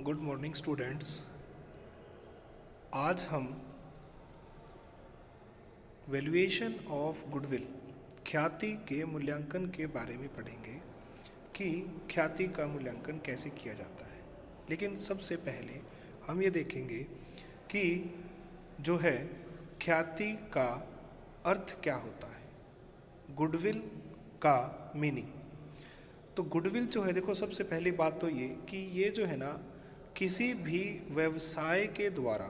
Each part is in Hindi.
Good morning students. आज हम वैल्यूएशन ऑफ गुडविल ख्याति के मूल्यांकन के बारे में पढ़ेंगे कि ख्याति का मूल्यांकन कैसे किया जाता है। लेकिन सबसे पहले हम ये देखेंगे कि जो है ख्याति का अर्थ क्या होता है, गुडविल का मीनिंग। तो गुडविल जो है, देखो सबसे पहली बात तो ये कि ये जो है ना, किसी भी व्यवसाय के द्वारा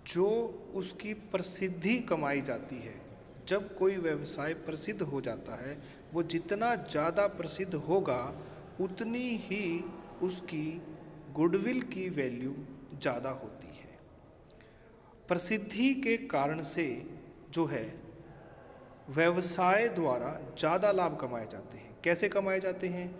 जो उसकी प्रसिद्धि कमाई जाती है, जब कोई व्यवसाय प्रसिद्ध हो जाता है, वो जितना ज़्यादा प्रसिद्ध होगा उतनी ही उसकी गुडविल की वैल्यू ज़्यादा होती है। प्रसिद्धि के कारण से जो है व्यवसाय द्वारा ज़्यादा लाभ कमाए जाते हैं। कैसे कमाए जाते हैं?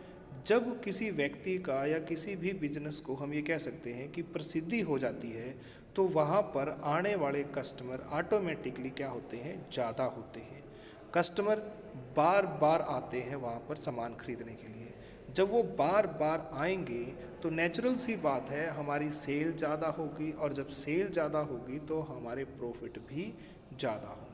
जब किसी व्यक्ति का या किसी भी बिजनेस को हम ये कह सकते हैं कि प्रसिद्धि हो जाती है, तो वहाँ पर आने वाले कस्टमर ऑटोमेटिकली क्या होते हैं, ज़्यादा होते हैं। कस्टमर बार बार आते हैं वहाँ पर सामान खरीदने के लिए। जब वो बार बार आएंगे तो नेचुरल सी बात है, हमारी सेल ज़्यादा होगी, और जब सेल ज़्यादा होगी तो हमारे प्रॉफिट भी ज़्यादा होंगे।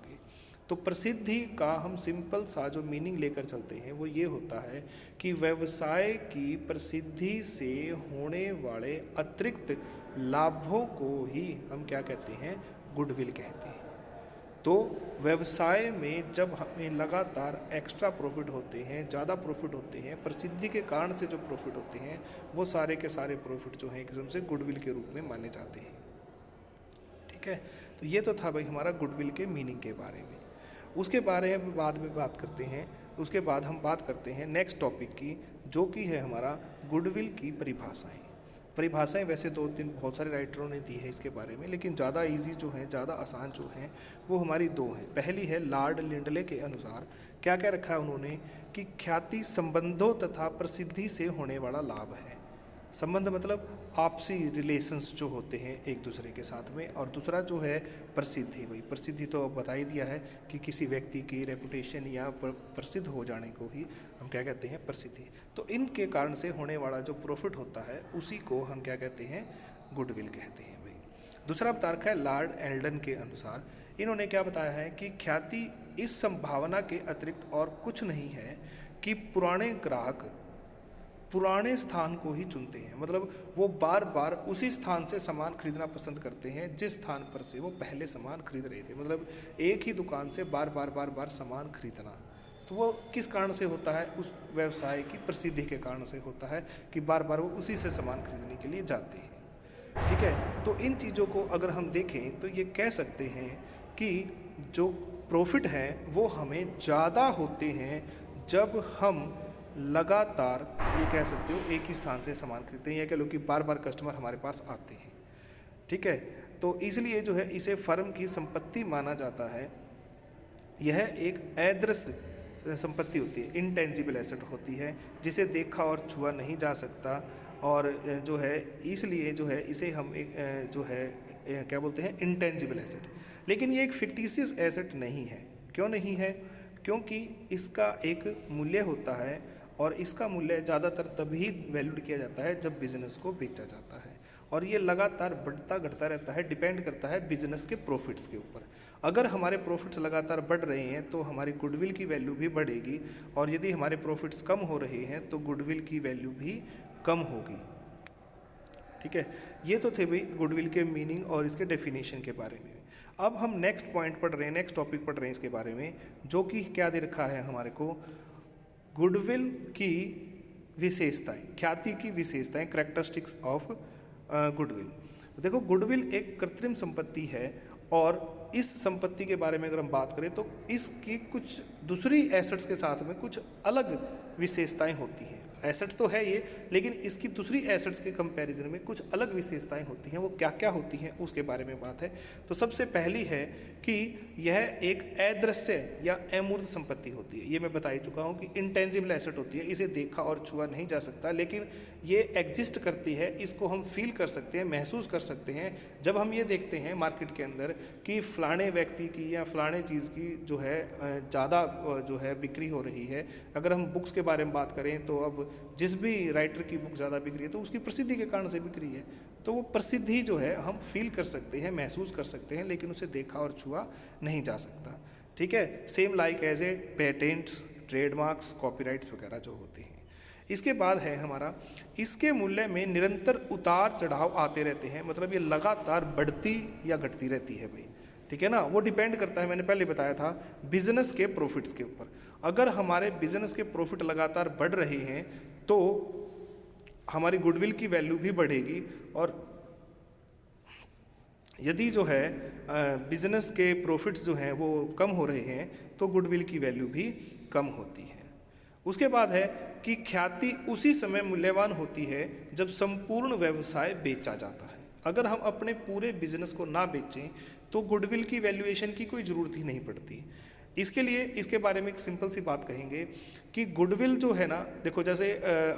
तो प्रसिद्धि का हम सिंपल सा जो मीनिंग लेकर चलते हैं वो ये होता है कि व्यवसाय की प्रसिद्धि से होने वाले अतिरिक्त लाभों को ही हम क्या कहते हैं, गुडविल कहते हैं। तो व्यवसाय में जब हमें लगातार एक्स्ट्रा प्रॉफिट होते हैं, ज़्यादा प्रॉफिट होते हैं, प्रसिद्धि के कारण से जो प्रॉफिट होते हैं, वो सारे के सारे प्रॉफिट जो हैं एक किस्म से गुडविल के रूप में माने जाते हैं। ठीक है, तो ये तो था भाई हमारा गुडविल के मीनिंग के बारे में। उसके बारे में बाद में बात करते हैं। उसके बाद हम बात करते हैं नेक्स्ट टॉपिक की, जो कि है हमारा गुडविल की परिभाषाएं। परिभाषाएं वैसे दो तीन बहुत सारे राइटरों ने दी है इसके बारे में, लेकिन ज़्यादा इजी जो है, ज़्यादा आसान जो हैं वो हमारी दो हैं। पहली है लॉर्ड लिंडले के अनुसार क्या क्या रखा है उन्होंने कि ख्याति संबंधों तथा प्रसिद्धि से होने वाला लाभ है। संबंध मतलब आपसी रिलेशंस जो होते हैं एक दूसरे के साथ में, और दूसरा जो है प्रसिद्धि। भाई प्रसिद्धि तो अब बता ही दिया है कि किसी व्यक्ति की रेपुटेशन या प्रसिद्ध हो जाने को ही हम क्या कहते हैं, प्रसिद्धि। तो इनके कारण से होने वाला जो प्रॉफिट होता है उसी को हम क्या कहते हैं, गुडविल कहते हैं। भाई दूसरा बता रखा है लॉर्ड एल्डन के अनुसार। इन्होंने क्या बताया है कि ख्याति इस संभावना के अतिरिक्त और कुछ नहीं है कि पुराने ग्राहक पुराने स्थान को ही चुनते हैं। मतलब वो बार बार उसी स्थान से सामान खरीदना पसंद करते हैं जिस स्थान पर से वो पहले सामान खरीद रहे थे। मतलब एक ही दुकान से बार बार सामान खरीदना, तो वो किस कारण से होता है, उस व्यवसाय की प्रसिद्धि के कारण से होता है कि बार बार वो उसी से सामान खरीदने के लिए जाते हैं। ठीक है, तो इन चीज़ों को अगर हम देखें तो ये कह सकते हैं कि जो प्रॉफिट है वो हमें ज़्यादा होते हैं जब हम लगातार, ये कह सकते हो, एक ही स्थान से सामान खरीदते हैं, या कह लो कि बार बार कस्टमर हमारे पास आते हैं। ठीक है, तो इसलिए जो है इसे फर्म की संपत्ति माना जाता है। यह एक अदृश्य संपत्ति होती है, इनटेंजिबल एसेट होती है, जिसे देखा और छुआ नहीं जा सकता। और जो है इसलिए जो है इसे हम एक जो है क्या बोलते हैं, इंटेंजिबल एसेट। लेकिन ये एक फिक्टिशियस एसेट नहीं है। क्यों नहीं है? क्योंकि इसका एक मूल्य होता है, और इसका मूल्य ज़्यादातर तभी वैल्यूड किया जाता है जब बिजनेस को बेचा जाता है, और ये लगातार बढ़ता घटता रहता है, डिपेंड करता है बिजनेस के प्रॉफिट्स के ऊपर। अगर हमारे प्रॉफिट्स लगातार बढ़ रहे हैं तो हमारी गुडविल की वैल्यू भी बढ़ेगी, और यदि हमारे प्रॉफिट्स कम हो रहे हैं तो गुडविल की वैल्यू भी कम होगी। ठीक है, ये तो थे भाई गुडविल के मीनिंग और इसके डेफिनेशन के बारे में। अब हम नेक्स्ट पॉइंट पढ़ रहे हैं, नेक्स्ट टॉपिक पढ़ रहे हैं इसके बारे में, जो कि क्या दे रखा है हमारे को, गुडविल की विशेषताएं, ख्याति की विशेषताएं, कैरेक्टरिस्टिक्स ऑफ गुडविल। देखो गुडविल एक कृत्रिम संपत्ति है, और इस संपत्ति के बारे में अगर हम बात करें तो इसकी कुछ दूसरी एसेट्स के साथ में कुछ अलग विशेषताएं होती हैं। एसेट्स तो है ये, लेकिन इसकी दूसरी एसेट्स के कंपैरिजन में कुछ अलग विशेषताएं होती हैं। वो क्या क्या होती हैं उसके बारे में बात है। तो सबसे पहली है कि यह एक अदृश्य या अमूर्त संपत्ति होती है। ये मैं बता ही चुका हूँ कि इंटेंजिबल एसेट होती है, इसे देखा और छुआ नहीं जा सकता, लेकिन ये एग्जिस्ट करती है, इसको हम फील कर सकते हैं, महसूस कर सकते हैं। जब हम ये देखते हैं मार्केट के अंदर कि फलाने व्यक्ति की या फलाने चीज़ की जो है ज़्यादा जो है बिक्री हो रही है। अगर हम बुक्स के बारे में बात करें तो अब जिस भी राइटर की बुक ज़्यादा बिक रही है तो उसकी प्रसिद्धि के कारण से बिक रही है। तो वो प्रसिद्धि जो है हम फील कर सकते हैं, महसूस कर सकते हैं, लेकिन उसे देखा और छुआ नहीं जा सकता। ठीक है, same like as a patents, trademarks, copyrights वगैरह जो होते हैं। इसके बाद है हमारा, इसके मूल्य में निरंतर उतार चढ़ाव आते रहते हैं, मतलब ये लगातार बढ़ती या घटती रहती है भाई। ठीक है ना, वो डिपेंड करता है, मैंने पहले बताया था, बिजनेस के प्रॉफिट्स के ऊपर। अगर हमारे बिजनेस के प्रॉफिट लगातार बढ़ रहे हैं तो हमारी गुडविल की वैल्यू भी बढ़ेगी, और यदि जो है बिजनेस के प्रॉफिट्स जो हैं वो कम हो रहे हैं तो गुडविल की वैल्यू भी कम होती है। उसके बाद है कि ख्याति उसी समय मूल्यवान होती है जब संपूर्ण व्यवसाय बेचा जाता है। अगर हम अपने पूरे बिजनेस को ना बेचें तो गुडविल की वैल्यूएशन की कोई ज़रूरत ही नहीं पड़ती। इसके लिए इसके बारे में एक सिंपल सी बात कहेंगे कि गुडविल जो है ना, देखो जैसे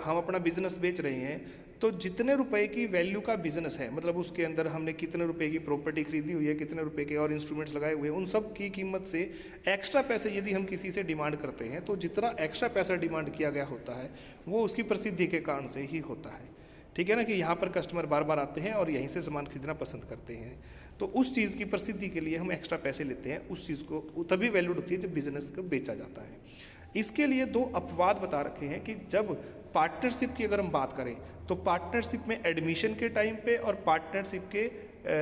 हम अपना बिजनेस बेच रहे हैं तो जितने रुपए की वैल्यू का बिजनेस है, मतलब उसके अंदर हमने कितने रुपए की प्रॉपर्टी खरीदी हुई है, कितने रुपए के और इंस्ट्रूमेंट्स लगाए हुए हैं, उन सब की कीमत से एक्स्ट्रा पैसे यदि हम किसी से डिमांड करते हैं तो जितना एक्स्ट्रा पैसा डिमांड किया गया होता है वो उसकी प्रसिद्धि के कारण से ही होता है। ठीक है ना, कि यहाँ पर कस्टमर बार बार आते हैं और यहीं से सामान खरीदना पसंद करते हैं, तो उस चीज़ की प्रसिद्धि के लिए हम एक्स्ट्रा पैसे लेते हैं। उस चीज़ को तभी वैल्यूड होती है जब बिजनेस को बेचा जाता है। इसके लिए दो अपवाद बता रखे हैं कि जब पार्टनरशिप की अगर हम बात करें तो पार्टनरशिप में एडमिशन के टाइम पे और पार्टनरशिप के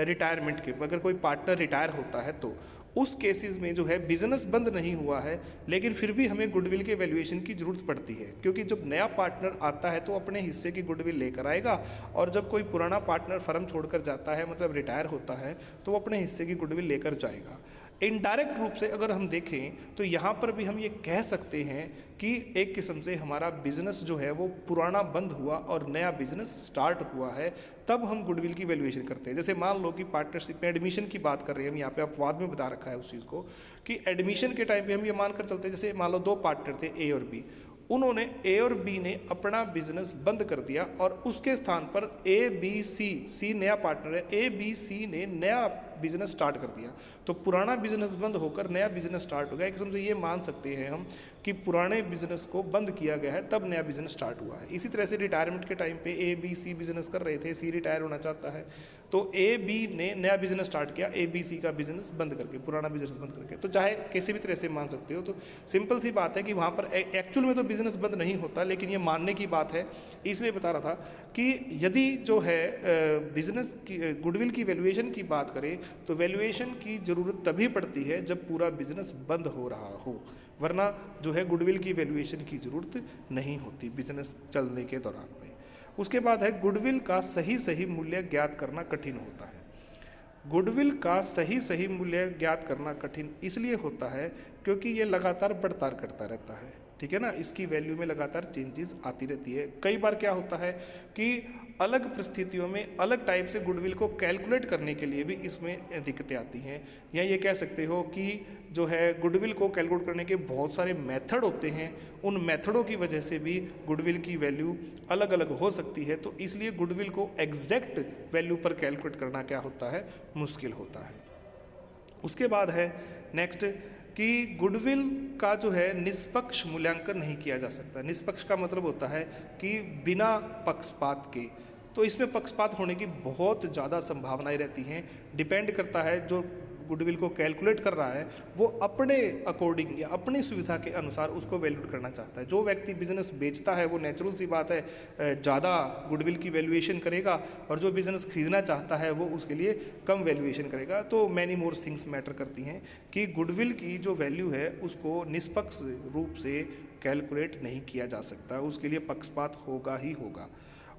रिटायरमेंट के, अगर कोई पार्टनर रिटायर होता है तो उस केसेस में जो है बिजनेस बंद नहीं हुआ है लेकिन फिर भी हमें गुडविल के वैल्यूएशन की ज़रूरत पड़ती है, क्योंकि जब नया पार्टनर आता है तो अपने हिस्से की गुडविल लेकर आएगा, और जब कोई पुराना पार्टनर फर्म छोड़कर जाता है, मतलब रिटायर होता है, तो वो अपने हिस्से की गुडविल लेकर जाएगा। इनडायरेक्ट रूप से अगर हम देखें तो यहाँ पर भी हम ये कह सकते हैं कि एक किस्म से हमारा बिजनेस जो है वो पुराना बंद हुआ और नया बिजनेस स्टार्ट हुआ है, तब हम गुडविल की वैल्यूएशन करते हैं। जैसे मान लो कि पार्टनरशिप में एडमिशन की बात कर रहे हैं हम, यहाँ पे अपवाद में बता रखा है उस चीज़ को कि एडमिशन के टाइम पे हम ये मानकर चलते हैं, जैसे मान लो दो पार्टनर थे ए और बी, उन्होंने ए और बी ने अपना बिजनेस बंद कर दिया और उसके स्थान पर ए बी सी नया पार्टनर है, ए बी सी ने नया बिजनेस स्टार्ट कर दिया, तो पुराना बिजनेस बंद होकर नया बिजनेस स्टार्ट हो गया। एक किस्म से ये मान सकते हैं हम कि पुराने बिजनेस को बंद किया गया है तब नया बिजनेस स्टार्ट हुआ है। इसी तरह से रिटायरमेंट के टाइम पे ए बी सी बिजनेस कर रहे थे, सी रिटायर होना चाहता है तो ए बी ने नया बिजनेस स्टार्ट किया ए बी सी का बिजनेस बंद करके, पुराना बिजनेस बंद करके। तो चाहे किसी भी तरह से मान सकते हो, तो सिंपल सी बात है कि वहाँ पर एक्चुअल में तो बिजनेस बंद नहीं होता, लेकिन ये मानने की बात है। इसलिए बता रहा था कि यदि जो है बिजनेस की गुडविल की वैल्यूएशन की बात करें तो वैल्यूएशन की ज़रूरत तभी पड़ती है जब पूरा बिजनेस बंद हो रहा हो, वरना जो है गुडविल की वैल्यूएशन की ज़रूरत नहीं होती बिजनेस चलने के दौरान में। उसके बाद है गुडविल का सही मूल्य ज्ञात करना कठिन होता है। गुडविल का सही मूल्य ज्ञात करना कठिन इसलिए होता है क्योंकि ये लगातार बढ़तार करता रहता है। ठीक है ना, इसकी वैल्यू में लगातार चेंजेस आती रहती है। कई बार क्या होता है कि अलग परिस्थितियों में अलग टाइप से गुडविल को कैलकुलेट करने के लिए भी इसमें दिक्कतें आती हैं, या ये कह सकते हो कि जो है गुडविल को कैलकुलेट करने के बहुत सारे मेथड होते हैं, उन मेथडों की वजह से भी गुडविल की वैल्यू अलग अलग हो सकती है। तो इसलिए गुडविल को एग्जैक्ट वैल्यू पर कैलकुलेट करना क्या होता है, मुश्किल होता है। उसके बाद है नेक्स्ट कि गुडविल का जो है निष्पक्ष मूल्यांकन नहीं किया जा सकता। निष्पक्ष का मतलब होता है कि बिना पक्षपात के, तो इसमें पक्षपात होने की बहुत ज़्यादा संभावनाएं रहती हैं। डिपेंड करता है जो गुडविल को कैलकुलेट कर रहा है वो अपने अकॉर्डिंग या अपनी सुविधा के अनुसार उसको वैल्यूड करना चाहता है। जो व्यक्ति बिजनेस बेचता है वो नेचुरल सी बात है ज़्यादा गुडविल की वैल्यूएशन करेगा, और जो बिज़नेस खरीदना चाहता है वो उसके लिए कम वैल्यूएशन करेगा। तो मैनी मोर थिंग्स मैटर करती हैं कि गुडविल की जो वैल्यू है उसको निष्पक्ष रूप से कैलकुलेट नहीं किया जा सकता, उसके लिए पक्षपात होगा ही होगा।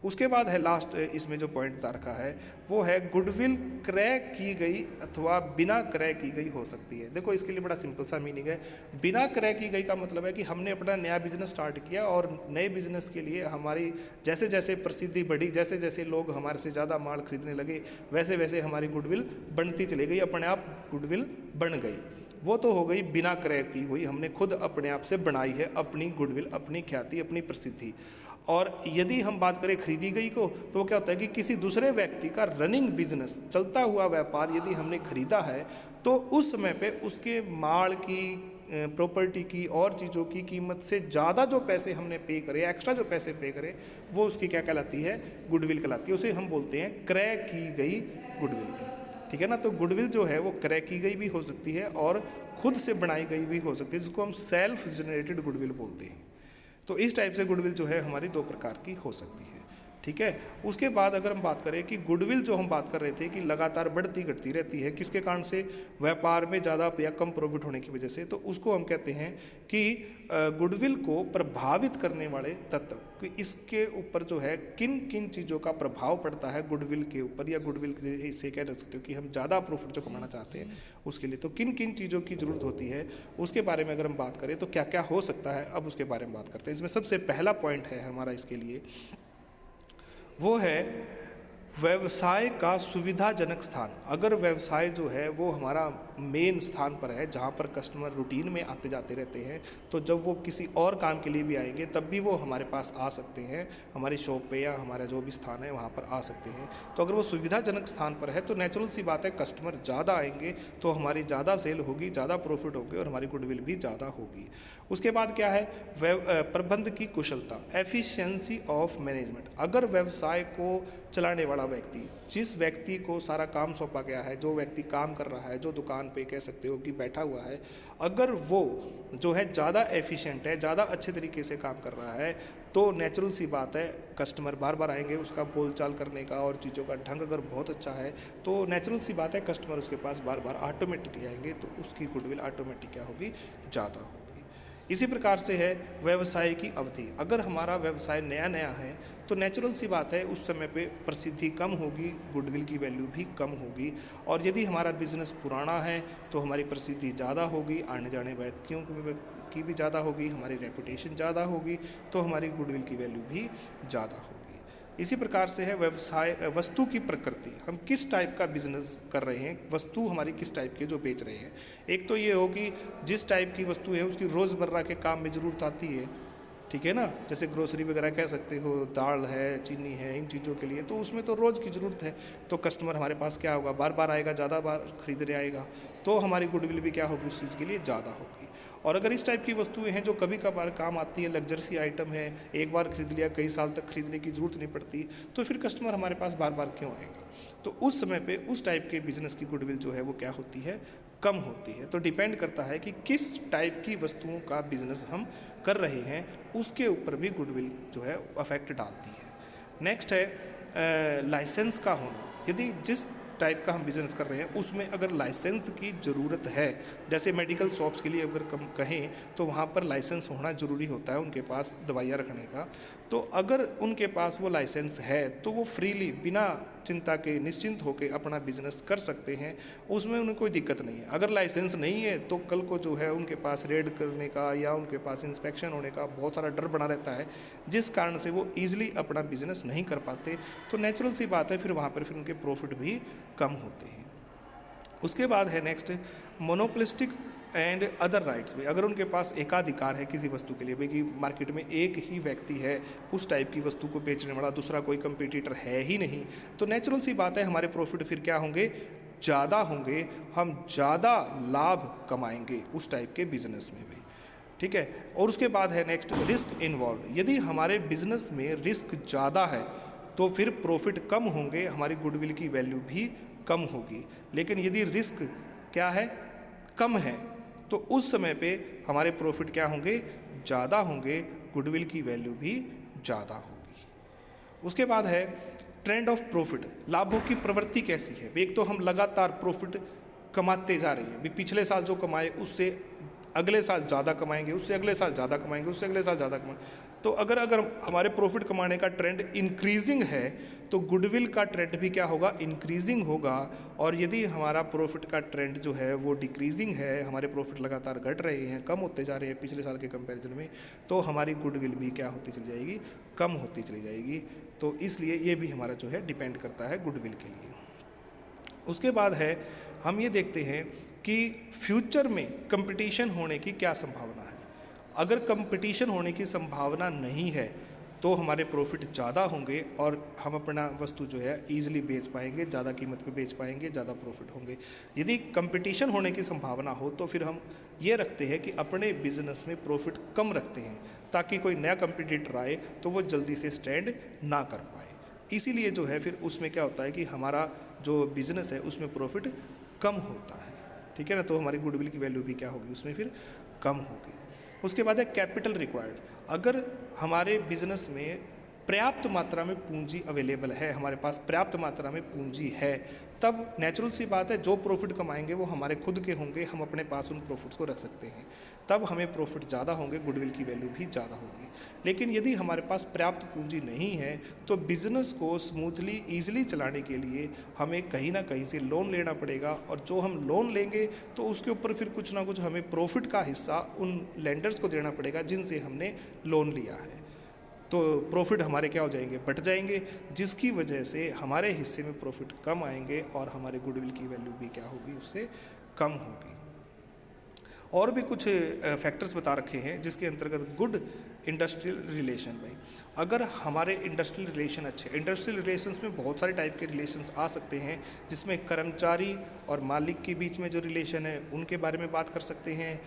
उसके बाद है लास्ट इसमें जो पॉइंट बता रखा है वो है गुडविल क्रय की गई अथवा बिना क्रय की गई हो सकती है। देखो इसके लिए बड़ा सिंपल सा मीनिंग है। बिना क्रय की गई का मतलब है कि हमने अपना नया बिजनेस स्टार्ट किया और नए बिजनेस के लिए हमारी जैसे जैसे प्रसिद्धि बढ़ी, जैसे जैसे लोग हमारे से ज़्यादा माल खरीदने लगे, वैसे वैसे हमारी गुडविल बढ़ती चली गई, अपने आप गुडविल बन गई। वो तो हो गई बिना क्रय की हुई, हमने खुद अपने आप से बनाई है अपनी गुडविल, अपनी ख्याति, अपनी प्रसिद्धि। और यदि हम बात करें खरीदी गई को, तो क्या होता है कि किसी दूसरे व्यक्ति का रनिंग बिजनेस, चलता हुआ व्यापार यदि हमने खरीदा है तो उस समय पे उसके माल की प्रॉपर्टी की और चीज़ों की कीमत से ज़्यादा जो पैसे हमने पे करे, एक्स्ट्रा जो पैसे पे करे, वो उसकी क्या कहलाती है? गुडविल कहलाती है। उसे हम बोलते हैं क्रय की गई गुडविल। ठीक है ना। तो गुडविल जो है वो क्रय की गई भी हो सकती है और खुद से बनाई गई भी हो सकती है, जिसको हम सेल्फ जनरेटेड गुडविल बोलते हैं। तो इस टाइप से गुडविल जो है हमारी दो प्रकार की हो सकती है। ठीक है। उसके बाद अगर हम बात करें कि गुडविल जो हम बात कर रहे थे कि लगातार बढ़ती घटती रहती है, किसके कारण से? व्यापार में ज़्यादा या कम प्रॉफिट होने की वजह से। तो उसको हम कहते हैं कि गुडविल को प्रभावित करने वाले तत्व, कि इसके ऊपर जो है किन किन चीज़ों का प्रभाव पड़ता है गुडविल के ऊपर, या गुडविल से कह सकते हो कि हम ज़्यादा प्रॉफिट जो कमाना चाहते हैं उसके लिए तो किन किन चीज़ों की ज़रूरत होती है, उसके बारे में अगर हम बात करें तो क्या क्या हो सकता है, अब उसके बारे में बात करते हैं। इसमें सबसे पहला पॉइंट है हमारा इसके लिए, वो है व्यवसाय का सुविधाजनक स्थान। अगर व्यवसाय जो है वो हमारा मेन स्थान पर है, जहाँ पर कस्टमर रूटीन में आते जाते रहते हैं, तो जब वो किसी और काम के लिए भी आएंगे तब भी वो हमारे पास आ सकते हैं, हमारी शॉप पे या हमारा जो भी स्थान है वहाँ पर आ सकते हैं। तो अगर वो सुविधाजनक स्थान पर है तो नेचुरल सी बात है कस्टमर ज़्यादा आएंगे तो हमारी ज़्यादा सेल होगी, ज़्यादा प्रॉफिट होगी और हमारी गुडविल भी ज़्यादा होगी। उसके बाद क्या है? प्रबंध की कुशलता, एफिशिएंसी ऑफ मैनेजमेंट। अगर व्यवसाय को चलाने वाला व्यक्ति, जिस व्यक्ति को सारा काम सौंपा गया है, जो व्यक्ति काम कर रहा है, जो दुकान पे कह सकते हो कि बैठा हुआ है, अगर वो जो है ज़्यादा एफिशिएंट है, ज़्यादा अच्छे तरीके से काम कर रहा है, तो नेचुरल सी बात है कस्टमर बार बार आएंगे। उसका बोलचाल करने का और चीज़ों का ढंग अगर बहुत अच्छा है तो नेचुरल सी बात है कस्टमर उसके पास बार बार ऑटोमेटिकली आएंगे, तो उसकी गुडविल ऑटोमेटिक क्या होगी? ज़्यादा होगी। इसी प्रकार से है व्यवसाय की अवधि। अगर हमारा व्यवसाय नया नया है तो नेचुरल सी बात है उस समय पे प्रसिद्धि कम होगी, गुडविल की वैल्यू भी कम होगी। और यदि हमारा बिजनेस पुराना है तो हमारी प्रसिद्धि ज़्यादा होगी, आने जाने व्यक्तियों की भी ज़्यादा होगी, हमारी रेपुटेशन ज़्यादा होगी, तो हमारी गुडविल की वैल्यू भी ज़्यादा होगी। इसी प्रकार से है व्यवसाय वस्तु की प्रकृति। हम किस टाइप का बिजनेस कर रहे हैं, वस्तु हमारी किस टाइप की जो बेच रहे हैं। एक तो ये हो कि जिस टाइप की वस्तु है उसकी रोज़मर्रा के काम में ज़रूरत आती है, ठीक है ना। जैसे ग्रोसरी वगैरह कह सकते हो, दाल है, चीनी है, इन चीज़ों के लिए तो उसमें तो रोज़ की ज़रूरत है, तो कस्टमर हमारे पास क्या होगा? बार बार आएगा, ज़्यादा बार खरीदने आएगा, तो हमारी गुडविल भी क्या होगी? उस चीज़ के लिए ज़्यादा होगी। और अगर इस टाइप की वस्तुएं हैं जो कभी कभार काम आती है, लग्जरी आइटम है, एक बार खरीद लिया, कई साल तक खरीदने की ज़रूरत नहीं पड़ती, तो फिर कस्टमर हमारे पास बार बार क्यों आएगा? तो उस समय पे उस टाइप के बिजनेस की गुडविल जो है वो क्या होती है? कम होती है। तो डिपेंड करता है कि किस टाइप की वस्तुओं का बिजनेस हम कर रहे हैं, उसके ऊपर भी गुडविल जो है अफेक्ट डालती है। नेक्स्ट है लाइसेंस का होना। यदि जिस टाइप का हम बिज़नेस कर रहे हैं उसमें अगर लाइसेंस की ज़रूरत है, जैसे मेडिकल शॉप्स के लिए अगर कम कहें तो वहाँ पर लाइसेंस होना ज़रूरी होता है उनके पास दवाइयाँ रखने का। तो अगर उनके पास वो लाइसेंस है तो वो फ्रीली बिना चिंता के निश्चिंत होकर अपना बिजनेस कर सकते हैं, उसमें उन्हें कोई दिक्कत नहीं है। अगर लाइसेंस नहीं है तो कल को जो है उनके पास रेड करने का या उनके पास इंस्पेक्शन होने का बहुत सारा डर बना रहता है, जिस कारण से वो ईजिली अपना बिजनेस नहीं कर पाते। तो नेचुरल सी बात है फिर वहाँ पर फिर उनके प्रॉफिट भी कम होते हैं। उसके बाद है next monopolistic and other rights में। अगर उनके पास एकाधिकार है किसी वस्तु के लिए, भाई कि मार्केट में एक ही व्यक्ति है उस टाइप की वस्तु को बेचने वाला, दूसरा कोई कंपटीटर है ही नहीं, तो नेचुरल सी बात है हमारे प्रॉफिट फिर क्या होंगे? ज़्यादा होंगे, हम ज़्यादा लाभ कमाएंगे उस टाइप के बिजनेस में भी। ठीक है। और उसके बाद है नेक्स्ट रिस्क इन्वॉल्व। यदि हमारे बिजनेस में रिस्क ज़्यादा है तो फिर प्रॉफिट कम होंगे, हमारी गुडविल की वैल्यू भी कम होगी। लेकिन यदि रिस्क क्या है? कम है, तो उस समय पे हमारे प्रॉफिट क्या होंगे? ज़्यादा होंगे, गुडविल की वैल्यू भी ज़्यादा होगी। उसके बाद है ट्रेंड ऑफ प्रॉफिट। लाभों की प्रवृत्ति कैसी है? एक तो हम लगातार प्रॉफिट कमाते जा रहे हैं, भी पिछले साल जो कमाए उससे अगले साल ज़्यादा कमाएंगे, उससे अगले साल ज़्यादा कमाएंगे, उससे अगले साल ज़्यादा कमाएंगे। तो अगर हमारे प्रॉफिट कमाने का ट्रेंड इंक्रीजिंग है तो गुडविल का ट्रेंड भी क्या होगा? इंक्रीजिंग होगा। और यदि हमारा प्रॉफिट का ट्रेंड जो है वो डिक्रीजिंग है, हमारे प्रॉफिट लगातार घट रहे हैं, कम होते जा रहे हैं पिछले साल के कंपैरिजन में, तो हमारी गुडविल भी क्या होती चली जाएगी? कम होती चली जाएगी। तो इसलिए ये भी हमारा जो है डिपेंड करता है गुडविल के लिए। उसके बाद है हम ये देखते हैं कि फ्यूचर में कंपटीशन होने की क्या संभावना है। अगर कंपटीशन होने की संभावना नहीं है तो हमारे प्रॉफिट ज़्यादा होंगे और हम अपना वस्तु जो है ईजिली बेच पाएंगे, ज़्यादा कीमत पे बेच पाएंगे, ज़्यादा प्रॉफिट होंगे। यदि कंपटीशन होने की संभावना हो तो फिर हम ये रखते हैं कि अपने बिजनेस में प्रॉफिट कम रखते हैं, ताकि कोई नया कंपटीटर आए तो वो जल्दी से स्टैंड ना कर पाए। इसीलिए जो है फिर उसमें क्या होता है कि हमारा जो बिज़नेस है उसमें प्रॉफिट कम होता है, ठीक है ना। तो हमारी गुडविल की वैल्यू भी क्या होगी, उसमें फिर कम होगी। उसके बाद है कैपिटल रिक्वायर्ड। अगर हमारे बिजनेस में पर्याप्त मात्रा में पूंजी अवेलेबल है, हमारे पास पर्याप्त मात्रा में पूंजी है, तब नेचुरल सी बात है जो प्रॉफिट कमाएंगे वो हमारे खुद के होंगे, हम अपने पास उन प्रॉफिट्स को रख सकते हैं, तब हमें प्रॉफिट ज़्यादा होंगे, गुडविल की वैल्यू भी ज़्यादा होगी। लेकिन यदि हमारे पास पर्याप्त पूंजी नहीं है तो बिज़नेस को स्मूथली ईजिली चलाने के लिए हमें कहीं ना कहीं से लोन लेना पड़ेगा, और जो हम लोन लेंगे तो उसके ऊपर फिर कुछ ना कुछ हमें प्रॉफिट का हिस्सा उन लेंडर्स को देना पड़ेगा जिनसे हमने लोन लिया है। तो प्रॉफिट हमारे क्या हो जाएंगे, बढ़ जाएंगे, जिसकी वजह से हमारे हिस्से में प्रॉफिट कम आएंगे और हमारे गुडविल की वैल्यू भी क्या होगी, उससे कम होगी। और भी कुछ फैक्टर्स बता रखे हैं जिसके अंतर्गत गुड इंडस्ट्रियल रिलेशन। भाई अगर हमारे इंडस्ट्रियल रिलेशन अच्छे, इंडस्ट्रियल रिलेशंस में बहुत सारे टाइप के रिलेशंस आ सकते हैं, जिसमें कर्मचारी और मालिक के बीच में जो रिलेशन है उनके बारे में बात कर सकते हैं,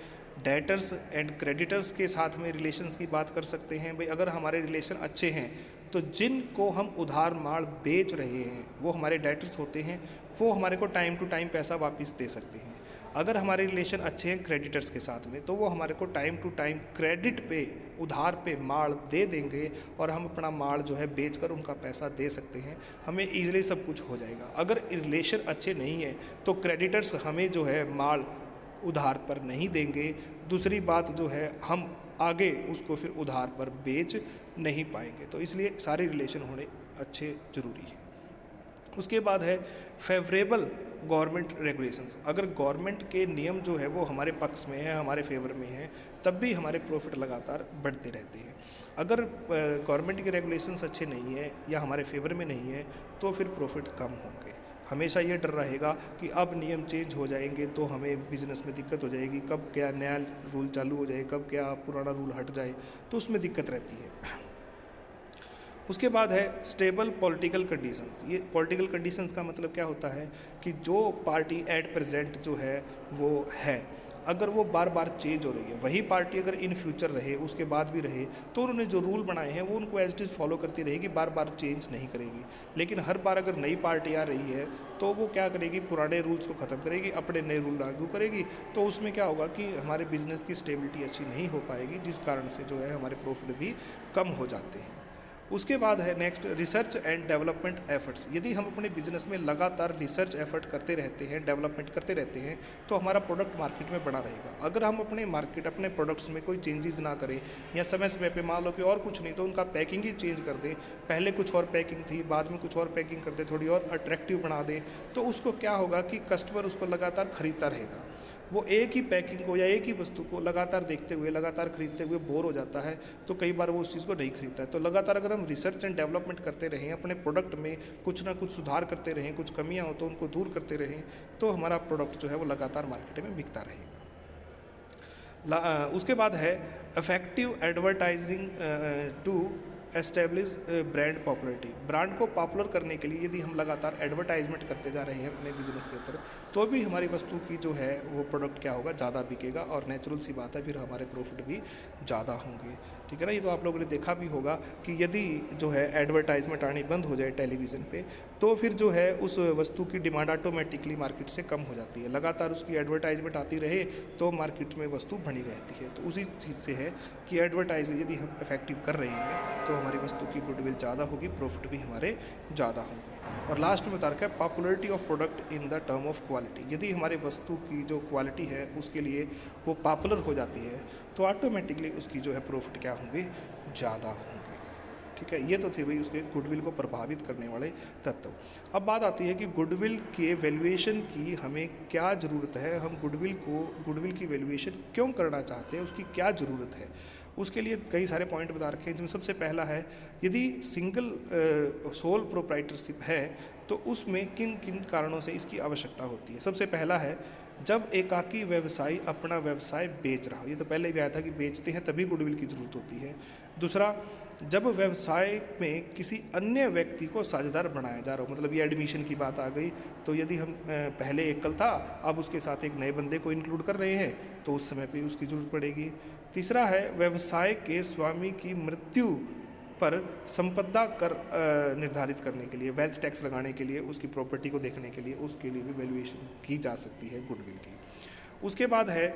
डेटर्स एंड क्रेडिटर्स के साथ में रिलेशंस की बात कर सकते हैं। भाई अगर हमारे रिलेशन अच्छे हैं तो जिनको हम उधार माल बेच रहे हैं वो हमारे डेटर्स होते हैं, वो हमारे को टाइम टू टाइम पैसा वापस दे सकते हैं। अगर हमारे रिलेशन अच्छे हैं क्रेडिटर्स के साथ में तो वो हमारे को टाइम टू टाइम क्रेडिट पे, उधार पे माल दे देंगे और हम अपना माल जो है बेचकर उनका पैसा दे सकते हैं, हमें ईजिली सब कुछ हो जाएगा। अगर रिलेशन अच्छे नहीं है तो क्रेडिटर्स हमें जो है माल उधार पर नहीं देंगे, दूसरी बात जो है हम आगे उसको फिर उधार पर बेच नहीं पाएंगे। तो इसलिए सारे रिलेशन होने अच्छे ज़रूरी हैं। उसके बाद है फेवरेबल गवर्नमेंट रेगुलेशंस। अगर गवर्नमेंट के नियम जो है वो हमारे पक्ष में है, हमारे फेवर में है, तब भी हमारे प्रॉफिट लगातार बढ़ते रहते हैं। अगर गवर्नमेंट के रेगुलेशंस अच्छे नहीं है या हमारे फेवर में नहीं है तो फिर प्रॉफिट कम होंगे। हमेशा ये डर रहेगा कि अब नियम चेंज हो जाएंगे तो हमें बिजनेस में दिक्कत हो जाएगी, कब क्या नया रूल चालू हो जाए, कब क्या पुराना रूल हट जाए, तो उसमें दिक्कत रहती है। उसके बाद है स्टेबल पॉलिटिकल कंडीशंस। ये पॉलिटिकल कंडीशंस का मतलब क्या होता है कि जो पार्टी एट प्रेजेंट जो है वो है, अगर वो बार बार चेंज हो रही है, वही पार्टी अगर इन फ्यूचर रहे, उसके बाद भी रहे, तो उन्होंने जो रूल बनाए हैं वो उनको एज इट इज़ फॉलो करती रहेगी, बार बार चेंज नहीं करेगी। लेकिन हर बार अगर नई पार्टी आ रही है तो वो क्या करेगी, पुराने रूल्स को ख़त्म करेगी, अपने नए रूल लागू करेगी। तो उसमें क्या होगा कि हमारे बिजनेस की स्टेबिलिटी अच्छी नहीं हो पाएगी, जिस कारण से जो है हमारे प्रॉफिट भी कम हो जाते हैं। उसके बाद है next research and development efforts. यदि हम अपने बिजनेस में लगातार रिसर्च एफर्ट करते रहते हैं, डेवलपमेंट करते रहते हैं, तो हमारा प्रोडक्ट मार्केट में बना रहेगा। अगर हम अपने प्रोडक्ट्स में कोई चेंजेस ना करें या समय समय पे मान लो कि और कुछ नहीं तो उनका पैकिंग ही चेंज कर दें, पहले कुछ और पैकिंग थी, बाद में कुछ और पैकिंग कर दें, थोड़ी और अट्रैक्टिव बना दें, तो उसको क्या होगा कि कस्टमर उसको लगातार खरीदता रहेगा। वो एक ही पैकिंग को या एक ही वस्तु को लगातार देखते हुए, लगातार खरीदते हुए बोर हो जाता है, तो कई बार वो उस चीज़ को नहीं खरीदता है। तो लगातार अगर हम रिसर्च एंड डेवलपमेंट करते रहें, अपने प्रोडक्ट में कुछ ना कुछ सुधार करते रहें, कुछ कमियां हो तो उनको दूर करते रहें, तो हमारा प्रोडक्ट जो है वो लगातार मार्केट में बिकता रहेगा। उसके बाद है effective advertising to establish brand popularity. Brand को पॉपुलर करने के लिए यदि हम लगातार एडवर्टाइजमेंट करते जा रहे हैं अपने बिजनेस के अंदर, तो भी हमारी वस्तु की जो है वो प्रोडक्ट क्या होगा, ज़्यादा बिकेगा, और नेचुरल सी बात है फिर हमारे प्रॉफिट भी ज़्यादा होंगे। ठीक है ना। ये तो आप लोगों ने देखा भी होगा कि यदि जो है एडवर्टाइजमेंट आनी बंद हो जाए टेलीविज़न पे, तो फिर जो है उस वस्तु की डिमांड ऑटोमेटिकली मार्केट से कम हो जाती है। लगातार उसकी एडवर्टाइजमेंट आती रहे तो मार्केट में वस्तु बनी रहती है। तो उसी चीज़ से है कि एडवर्टाइज यदि हम इफेक्टिव कर रहे हैं तो हमारी वस्तु की गुडविल ज़्यादा होगी, प्रॉफिट भी हमारे ज़्यादा होंगे। और लास्ट में बता रखा है popularity of product in the term of quality. यदि हमारी वस्तु की जो क्वालिटी है उसके लिए वो पॉपुलर हो जाती है तो ऑटोमेटिकली उसकी जो है प्रॉफिट क्या होंगे, ज़्यादा होंगे। ठीक है, ये तो थे भाई उसके गुडविल को प्रभावित करने वाले तत्व। अब बात आती है कि गुडविल के वैल्यूएशन की हमें क्या ज़रूरत है, हम गुडविल की वैल्यूएशन क्यों करना चाहते हैं, उसकी क्या ज़रूरत है। उसके लिए कई सारे पॉइंट बता रखे हैं, जिनमें सबसे पहला है यदि सिंगल सोल प्रोप्राइटरशिप है तो उसमें किन किन कारणों से इसकी आवश्यकता होती है। सबसे पहला है जब एकाकी व्यवसायी अपना व्यवसाय बेच रहा हो। ये तो पहले भी आया था कि बेचते हैं तभी गुडविल की ज़रूरत होती है। दूसरा, जब व्यवसाय में किसी अन्य व्यक्ति को साझेदार बनाया जा रहा हो, मतलब ये एडमिशन की बात आ गई, तो यदि हम पहले एकल था, अब उसके साथ एक नए बंदे को इंक्लूड कर रहे हैं, तो उस समय पे उसकी ज़रूरत पड़ेगी। तीसरा है व्यवसाय के स्वामी की मृत्यु पर संपदा कर निर्धारित करने के लिए, वेल्थ टैक्स लगाने के लिए, उसकी प्रॉपर्टी को देखने के लिए, उसके लिए भी वैल्यूएशन की जा सकती है गुडविल की। उसके बाद है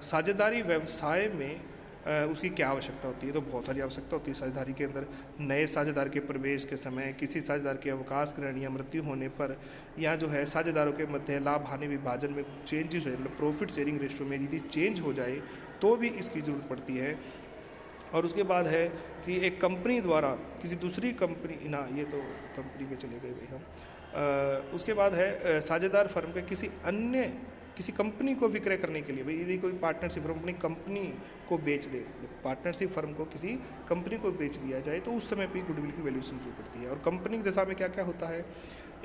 साझेदारी व्यवसाय में उसकी क्या आवश्यकता होती है। तो बहुत सारी आवश्यकता होती है साझेदारी के अंदर। नए साझेदार के प्रवेश के समय, किसी साझेदार के अवकाश ग्रहण या मृत्यु होने पर, या जो है साझेदारों के मध्य लाभ हानि विभाजन में चेंजेस हो, मतलब प्रॉफिट शेयरिंग रेशियो में यदि चेंज हो जाए तो भी इसकी ज़रूरत पड़ती है। और उसके बाद है कि एक कंपनी द्वारा किसी दूसरी कंपनी, ना ये तो कंपनी में चले गए भाई हम। उसके बाद है साझेदार फर्म के किसी कंपनी को विक्रय करने के लिए, भाई यदि कोई पार्टनरशिप फर्म अपनी कंपनी को बेच दे, पार्टनरशिप फर्म को किसी कंपनी को बेच दिया जाए, तो उस समय पे गुडविल की वैल्यूएशन जो पड़ती है। और कंपनी की दशा में क्या क्या होता है,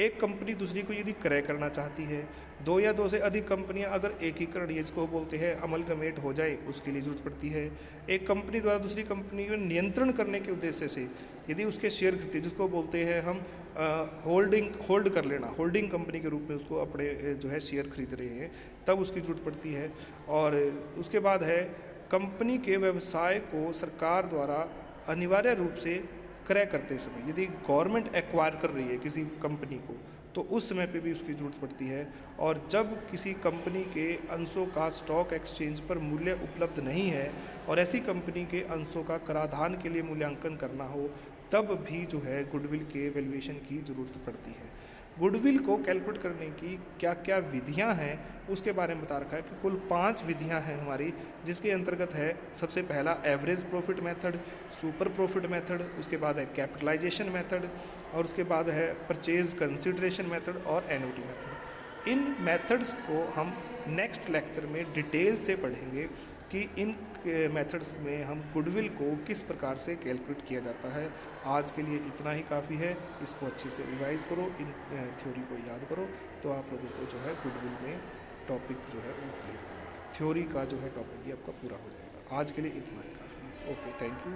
एक कंपनी दूसरी को यदि क्रय करना चाहती है, दो या दो से अधिक कंपनियां अगर एकीकरण, जिसको बोलते हैं अमलगमेट हो जाए, उसके लिए जरूरत पड़ती है। एक कंपनी द्वारा दूसरी कंपनी को नियंत्रण करने के उद्देश्य से यदि उसके शेयर खरीदते, जिसको बोलते हैं हम होल्ड कर लेना, होल्डिंग कंपनी के रूप में उसको अपने जो है शेयर खरीद रहे हैं, तब उसकी जरूरत पड़ती है। और उसके बाद है कंपनी के व्यवसाय को सरकार द्वारा अनिवार्य रूप से क्रय करते समय, यदि गवर्नमेंट एक्वायर कर रही है किसी कंपनी को, तो उस समय पे भी उसकी ज़रूरत पड़ती है। और जब किसी कंपनी के अंशों का स्टॉक एक्सचेंज पर मूल्य उपलब्ध नहीं है और ऐसी कंपनी के अंशों का कराधान के लिए मूल्यांकन करना हो, तब भी जो है गुडविल के वैल्यूएशन की ज़रूरत पड़ती है। गुडविल को कैलकुलेट करने की क्या क्या विधियां हैं उसके बारे में बता रखा है कि कुल 5 विधियां हैं हमारी, जिसके अंतर्गत है सबसे पहला average profit method, super profit method, उसके बाद है कैपिटलाइजेशन मेथड, और उसके बाद है परचेज कंसिडरेशन मेथड और एन्युटी मेथड। इन मेथड्स को हम नेक्स्ट लेक्चर में डिटेल से पढ़ेंगे कि इन मेथड्स में हम गुडविल को किस प्रकार से कैलकुलेट किया जाता है। आज के लिए इतना ही काफ़ी है। इसको अच्छे से रिवाइज करो, इन थ्योरी को याद करो, तो आप लोगों को जो है गुडविल में टॉपिक जो है वो क्लियर, थ्योरी का जो है टॉपिक ये आपका पूरा हो जाएगा। आज के लिए इतना ही काफ़ी है। Okay, thank you.